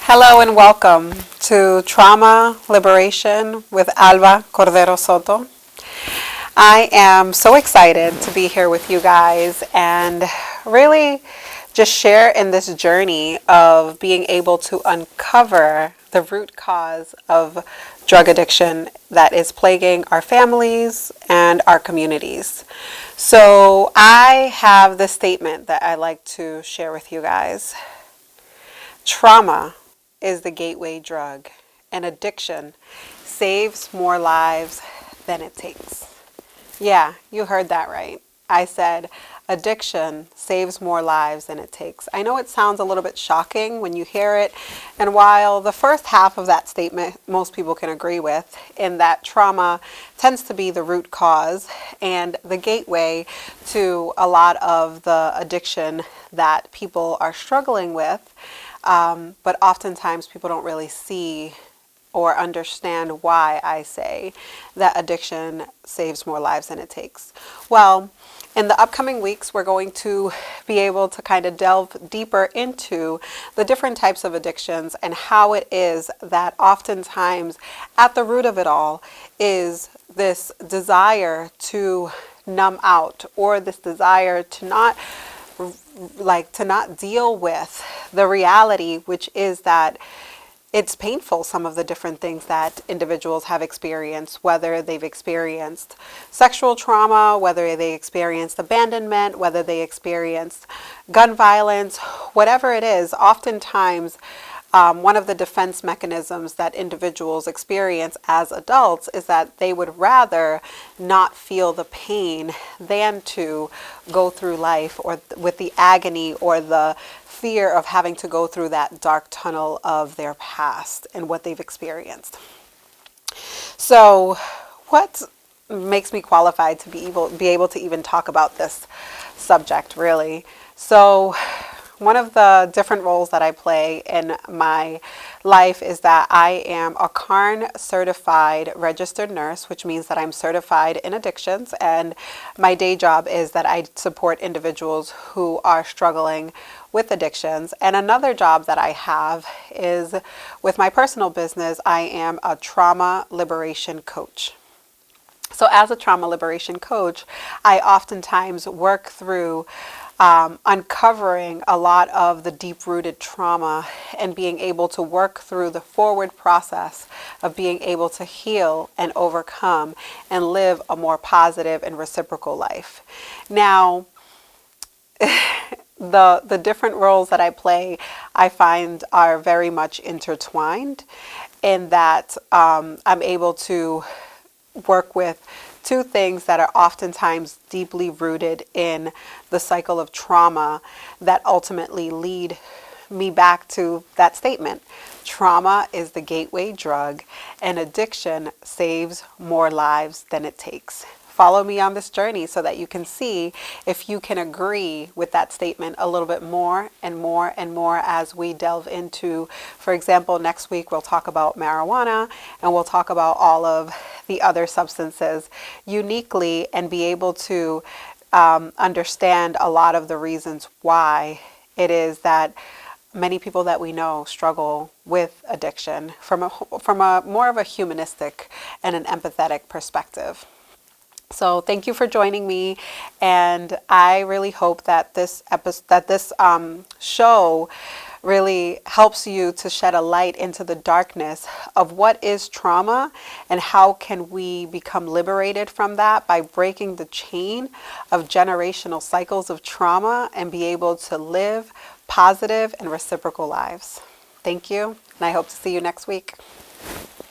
Hello and welcome to Trauma Liberation with ALBA, CORDERO, SOTO. I am so excited to be here with you guys and really just share in this journey of being able to uncover the root cause of drug addiction that is plaguing our families and our communities. So I have this statement that I like to share with you guys. Trauma is the gateway drug, and addiction saves more lives than it takes. Yeah, you heard that right. I said addiction saves more lives than it takes. I know it sounds a little bit shocking when you hear it, and while the first half of that statement most people can agree with, in that trauma tends to be the root cause and the gateway to a lot of the addiction that people are struggling with, but oftentimes people don't really see or understand why I say that addiction saves more lives than it takes. Well, in the upcoming weeks, we're going to be able to kind of delve deeper into the different types of addictions and how it is that oftentimes at the root of it all is this desire to numb out, or this desire to not deal with the reality, which is that it's painful, some of the different things that individuals have experienced, whether they've experienced sexual trauma, whether they experienced abandonment, whether they experienced gun violence, whatever it is. Oftentimes, one of the defense mechanisms that individuals experience as adults is that they would rather not feel the pain than to go through life or with the agony or the fear of having to go through that dark tunnel of their past and what they've experienced. So what makes me qualified to be able to even talk about this subject, really? So one of the different roles that I play in my life is that I am a CARN certified registered nurse, which means that I'm certified in addictions, and my day job is that I support individuals who are struggling with addictions. And another job that I have is with my personal business. I am a trauma liberation coach. So as a trauma liberation coach, I oftentimes work through uncovering a lot of the deep-rooted trauma and being able to work through the forward process of being able to heal and overcome and live a more positive and reciprocal life. Now, the different roles that I play, I find are very much intertwined in that I'm able to work with two things that are oftentimes deeply rooted in the cycle of trauma that ultimately lead me back to that statement. Trauma is the gateway drug, and addiction saves more lives than it takes. Follow me on this journey so that you can see if you can agree with that statement a little bit more and more and more as we delve into, for example, next week we'll talk about marijuana and we'll talk about all of the other substances uniquely and be able to understand a lot of the reasons why it is that many people that we know struggle with addiction from a more of a humanistic and an empathetic perspective. So thank you for joining me, and I really hope that this show really helps you to shed a light into the darkness of what is trauma and how can we become liberated from that by breaking the chain of generational cycles of trauma and be able to live positive and reciprocal lives. Thank you, and I hope to see you next week.